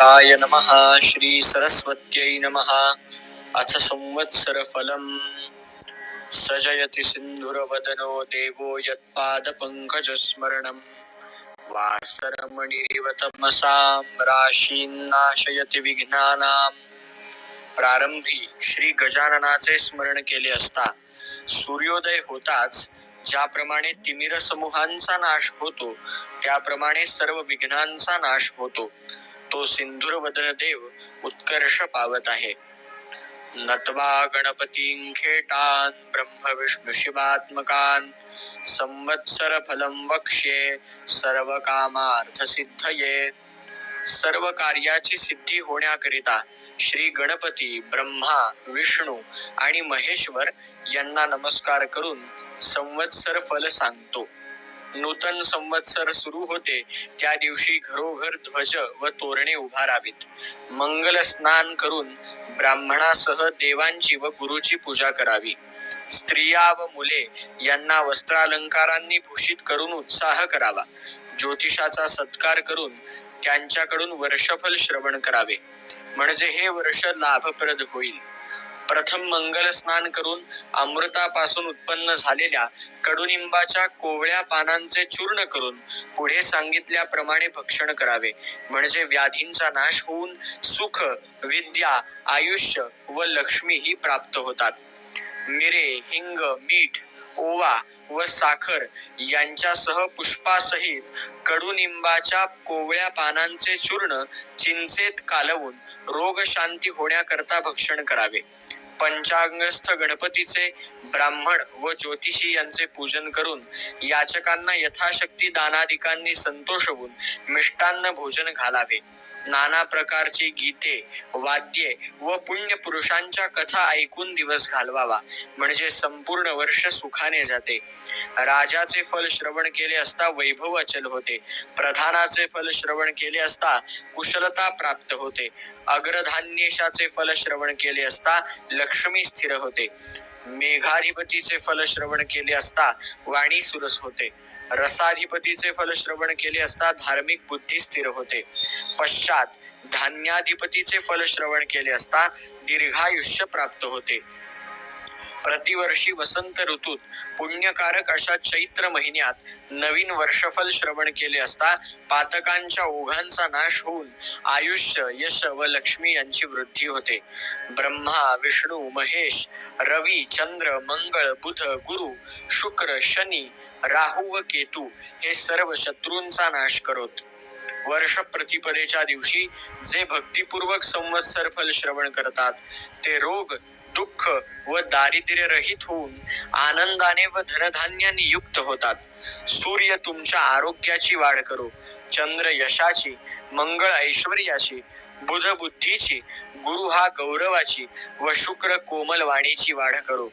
I नमः. श्री सरस्वत्यै नमः. अथ संवत्सर फलम्. सजयति सिन्धुरवदनो देवो यत्पादपङ्कजस्मरणम्. वासरमणिरिव तमसां राशीन्नाशयति विघ्नानां. प्रारंभी श्री गजाननाचे स्मरण केले असता सूर्योदय होताच ज्याप्रमाणे तिमिर समूहांचा नाश होतो त्याप्रमाणे सर्व विघ्नांचा नाश होतो. तो सिंधुर वदन देव उत्कर्ष पावत आहे. नत्वा गणपतीं खेटान ब्रह्म विष्णु शिवात्मकान संवत्सर फलम वक्ष्ये सर्व कामार्थ सिद्धये. सर्व कार्याची सिद्धी होण्याकरिता श्री गणपती, ब्रह्मा, विष्णू आणि महेश्वर यांना नमस्कार करून संवत्सर फल सांगतो. नूतन संवत्सर सुरू होते त्या दिवशी घरोघर ध्वज व तोरणे उभारावीत. मंगल स्नान करून ब्राह्मणासह देवांची व गुरुची पूजा करावी. स्त्रिया व मुले यांना वस्त्रालंकारांनी भूषित करून उत्साह करावा. ज्योतिषाचा सत्कार करून त्यांच्याकडून वर्षफल श्रवण करावे, म्हणजे हे वर्ष लाभप्रद होईल. प्रथम मंगल स्नान करून अमृतापासून उत्पन्न झालेल्या कडुनिंबाच्या कोवळ्या पानांचे चूर्ण करून पुढे सांगितल्याप्रमाणे भक्षण करावे, म्हणजे व्याधींचा नाश होऊन सुख, विद्या, आयुष्य व लक्ष्मी ही प्राप्त होतात. मिरे, हिंग, मीठ, ओवा व साखर यांच्यासह पुष्पासहित कडुनिंबाच्या कोवळ्या पानांचे चूर्ण चिंचेत कालवून रोगशांती होण्याकरता भक्षण करावे. पंचांगस्थ गणपतीचे ब्राह्मण व ज्योतिषी यांचे पूजन करून याचकांना यथाशक्ती दानादिकांनी संतोषवून मिष्टान्न भोजन घालावे. नाना प्रकारची गीते, वाद्ये व पुण्य पुरुषांच्या कथा ऐकून दिवस घालवावा, म्हणजे संपूर्ण वर्ष सुखाने जाते. राजाचे फल श्रवण केले असता वैभव अचल होते. प्रधानाचे फल श्रवण केले असता कुशलता प्राप्त होते. अग्रधान्येशाचे फल श्रवण केले असता लक्ष्मी स्थिर होते. मेघाधिपतीचे फल श्रवण केले असता वाणी सुरस होते. रसाधिपतीचे फल श्रवण केले असता धार्मिक बुद्धी स्थिर होते. पश्चात धान्याधिपतीचे फल श्रवण केले असता दीर्घायुष्य प्राप्त होते. प्रतिवर्षी वसंत ऋतूत पुण्यकारक अशा चैत्र महिन्यात नवीन वर्षफल श्रवण केले असता पातकांच्या ओघांचा नाश होऊन आयुष्य, यश व लक्ष्मी यांची वृद्धी होते. ब्रह्मा, विष्णू, महेश, रवी, चंद्र, मंगळ, बुध, गुरु, शुक्र, शनी, राहू व केतू हे सर्व शत्रूंचा नाश करोत. वर्ष प्रतिपदेच्या दिवशी जे भक्तिपूर्वक संवत्सर फल श्रवण करतात ते रोग, दुःख व दारिद्र्य रहित होऊन आनंदाने व धनधान्याने युक्त होतात. सूर्य तुमच्या आरोग्याची वाढ करो, चंद्र यशाची, मंगळ ऐश्वर्याची, बुध बुद्धीची, गुरु हा गौरवाची व शुक्र कोमल वाणीची वाढ करो.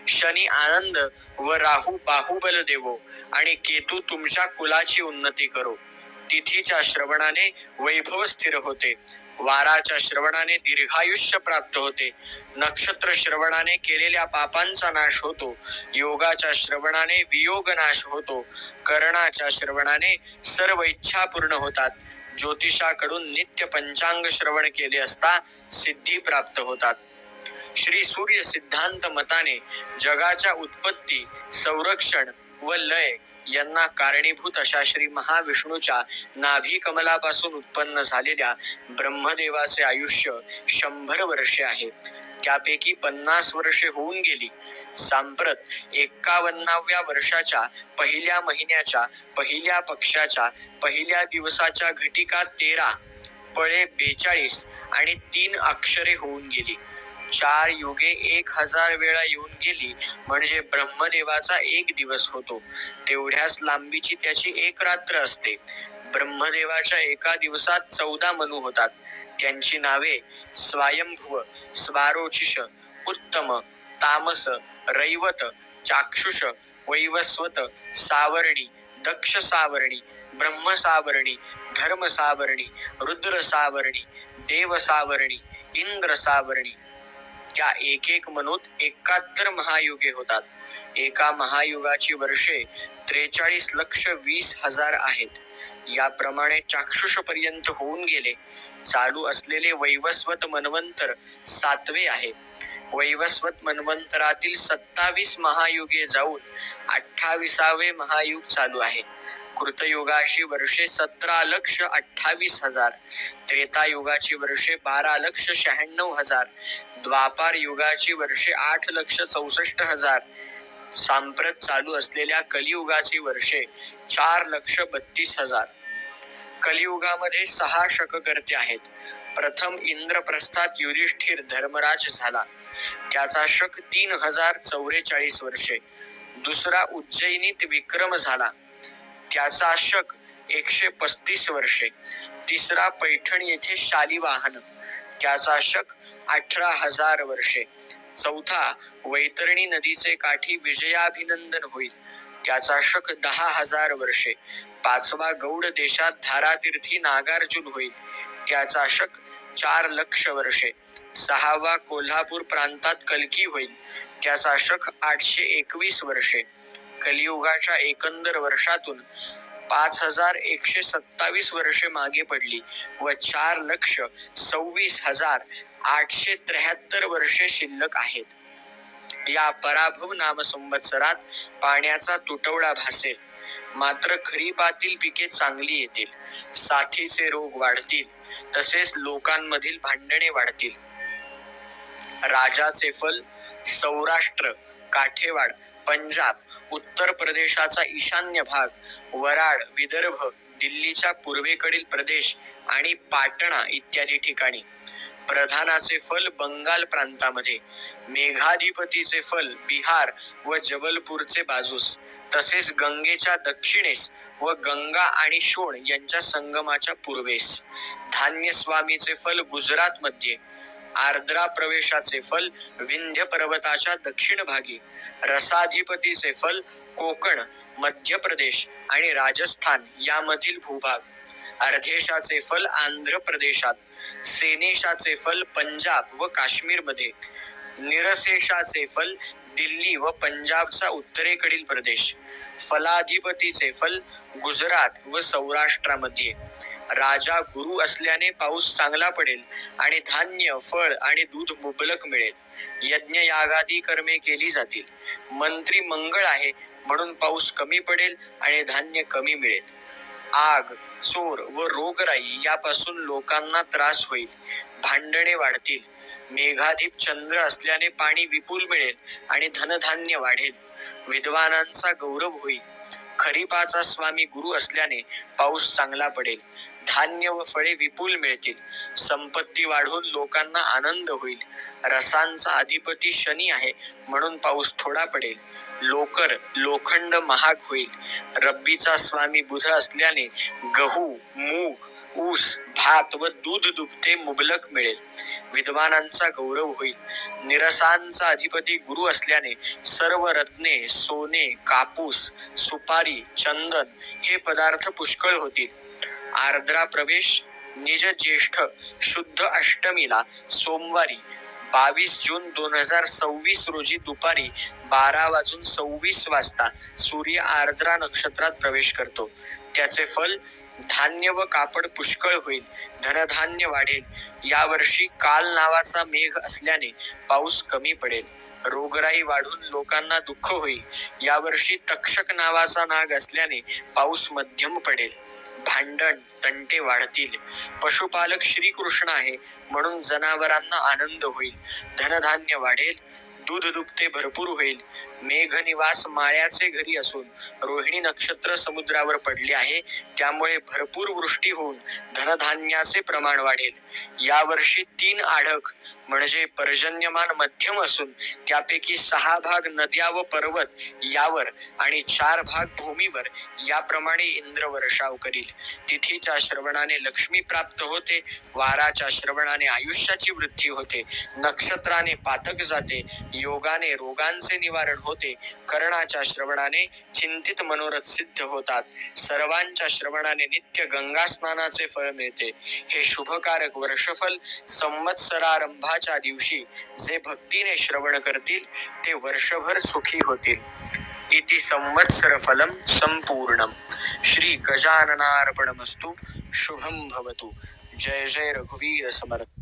शनी आनंद व राहू बाहुबल देवो आणि केतू तुमच्या कुलाची उन्नती करो. तिथीच्या श्रवणाने वैभव स्थिर होते. वाराच्या श्रवणाने दीर्घायुष्य प्राप्त होते. नक्षत्र श्रवणाने केलेल्या पापांचा नाश होतो. योगाच्या श्रवणाने वियोग नाश होतो. कर्णाच्या श्रवणाने सर्व इच्छा पूर्ण होतात. ज्योतिषाकडून नित्य पंचांग श्रवण केले असता सिद्धी प्राप्त होतात. श्री सूर्य सिद्धांत मताने जगाच्या उत्पत्ती, संरक्षण व लय यांना कारणीभूत अशा श्री महाविष्णूच्या नाभी कमलापासून उत्पन्न झालेल्या ब्रह्मदेवाचे आयुष्य 100 वर्षे आहे. त्यापैकी 50 वर्षे होऊन गेली. सांप्रत 51व्या वर्षाच्या पहिल्या महिन्याच्या पहिल्या पक्षाच्या पहिल्या दिवसाच्या घटिका 13, पळे 42 आणि 3 अक्षरे होऊन गेली. 4 युगे 1000 वेळा येऊन गेली, म्हणजे ब्रह्मदेवाचा 1 दिवस होतो. तेवढ्याच लांबीची त्याची 1 रात्र असते. ब्रह्मदेवाच्या एका दिवसात 14 मनू होतात. त्यांची नावे स्वायंभुव, स्वारोचिष, उत्तम, तामस, रैवत, चाक्षुष, वैवस्वत, सावर्णी, दक्ष सावर्णी, ब्रह्म सावर्णी, धर्म सावर्णी, रुद्र सावर्णी, देव सावर्णी, इंद्र सावर्णी. त्या एक मनूत 71 महायुगे होतात. एका महायुगाची वर्षे 43,20,000 आहेत. याप्रमाणे चाक्षुष पर्यंत होऊन गेले. चालू असलेले वैवस्वत मन्वंतर 7वे आहे. वैवस्वत मन्वंतरातील 27 महायुगे जाऊन 28वे महायुग चालू आहे. कृतयुगाची वर्षे 17,28,000, त्रेतायुगाची वर्षे 12,96,000, द्वापार युगाची वर्षे 8,64,000, सांप्रत चालू असलेल्या कलियुगाची वर्षे 4,32,000. कलियुगामध्ये 6 शककर्ते आहेत. प्रथम इंद्रप्रस्थात युधिष्ठिर धर्मराज झाला, त्याचा शक 3,044 वर्षे. दुसरा उज्जैनीत विक्रम झाला, त्याचा शक 135 वर्षे. तिसरा पैठण येथे शालिवाहन, त्याचा शक 18,000 वर्षे. चौथा वैतरणी नदीचे काठी विजयाभिनंदन होईल, त्याचा शक 10,000 वर्षे. पाचवा गौड देशात धारातीर्थी नागार्जुन होईल, त्याचा शक 4,00,000 वर्षे. सहावा कोल्हापूर प्रांतात कल्की होईल, त्याचा शक 821 वर्षे. कलियुगाच्या एकंदर वर्षातून 5,127 वर्षे मागे पडली व 4,26,873 वर्षे शिल्लक आहेत. या पराभव नाम संवत्सरात पाण्याचा तुटवडा भासेल, मात्र खरीपातील पिके चांगली येतील. साथीचे रोग वाढतील, तसेच लोकांमधील भांडणे वाढतील. राजाचे फल सौराष्ट्र, काठेवाड, पंजाब, उत्तर प्रदेशाचा ईशान्य भाग, वराड, विदर्भ, दिल्लीच्या पूर्वेकडील प्रदेश आणि पाटणा इत्यादी ठिकाणी. प्रधानाचे फल बंगाल प्रांतामध्ये, मेघाधिपतीचे फल बिहार व जबलपूरचे बाजूस, तसेच गंगेच्या दक्षिणेस व गंगा आणि शोण यांच्या संगमाच्या पूर्वेस. धान्यस्वामीचे फल गुजरात मध्ये, आर्द्रा प्रवेशाचे फल विंध्य पर्वताच्या दक्षिण भागी, रसाधिपतीचे फल कोकण, मध्य प्रदेश आणि राजस्थान यामधील भूभाग, अर्धेशाचे फल आंध्र प्रदेशात, सेनेशाचे फल पंजाब व काश्मीर मध्ये, निरशेषाचे फल दिल्ली व पंजाबचा उत्तरेकडील प्रदेश, फलाधिपतीचे फल गुजरात व सौराष्ट्रामध्ये. राजा गुरु असल्याने पाऊस चांगला पडेल आणि धान्य, फळ आणि दूध मुबलक मिळेल. यज्ञ यागादी कर्मे केली जातील. मंत्री मंगळ आहे म्हणून पाऊस कमी पडेल आणि धान्य कमी मिळेल. आग, चोर व रोगराई यापासून लोकांना त्रास होईल, भांडणे वाढतील. मेघाधिप चंद्र असल्याने पाणी विपुल मिळेल आणि धनधान्य वाढेल. विद्वानांचा गौरव होईल. खरीपाचा स्वामी गुरु असल्याने पाऊस चांगला पडेल, धान्य व फळे विपुल मिळतील. संपत्ती वाढून लोकांना आनंद होईल. रसांचा अधिपती शनी आहे म्हणून पाऊस थोडा पडेल. लोकर, लोखंड महाग होईल. रब्बीचा स्वामी बुध असल्याने गहू, मूग, ऊस, भात व दूध दुभते मुबलक मिळेल. विद्वानांचा गौरव होईल. निरसांचा अधिपती गुरु असल्याने सर्व रत्ने, सोने, कापूस, सुपारी, चंदन हे पदार्थ पुष्कळ होतील. आर्द्रा प्रवेश निज ज्येष्ठ शुद्ध अष्टमीला सोमवारी 22 जून 2026 रोजी दुपारी 12:26 वाजता सूर्य आर्द्रा नक्षत्रात प्रवेश करतो. त्याचे फल धान्य व कापड पुष्कळ होईल, धनधान्य वाढेल. यावर्षी काल नावाचा मेघ असल्याने पाऊस कमी पडेल. रोगराई वाढून लोकांना दुःख होईल. यावर्षी तक्षक नावाचा नाग असल्याने पाऊस मध्यम पडेल. भांडण, तंटे वाढतील. पशुपालक श्रीकृष्ण आहे म्हणून जनावरांना आनंद होईल. धनधान्य वाढेल. दूध दुभते भरपूर होईल. मेघनिवास माळ्याचे घरी असून रोहिणी नक्षत्र समुद्रावर पडले आहे, त्यामुळे भरपूर वृष्टी होऊन धनधान्याचे प्रमाण वाढेल. यावर्षी 3 आढक म्हणजे पर्जन्यमान मध्यम असून त्यापैकी 6 भाग नद्या व पर्वत यावर आणि 4 भाग भूमीवर याप्रमाणे इंद्र वर्षाव करील. तिथीच्या श्रवणाने लक्ष्मी प्राप्त होते. वाराच्या श्रवणाने आयुष्याची वृद्धी होते. नक्षत्राने पातक जाते. योगाने रोगांचे निवारण होते. कर्णाच्या श्रवणाने चिंतित मनोरथ सिद्ध होतात. सर्वांच्या श्रवणाने नित्य गंगा स्नानाचे फळ मिळते. हे शुभकारक वर्षफल संवत्सरारंभाच्या दिवशी जे भक्तीने श्रवण करतील ते वर्षभर सुखी होतील. इति संवत्सर फलम संपूर्णम. श्री गजाननार्पणमस्तु. शुभम भवतु. जय जय रघुवीर समर्थ.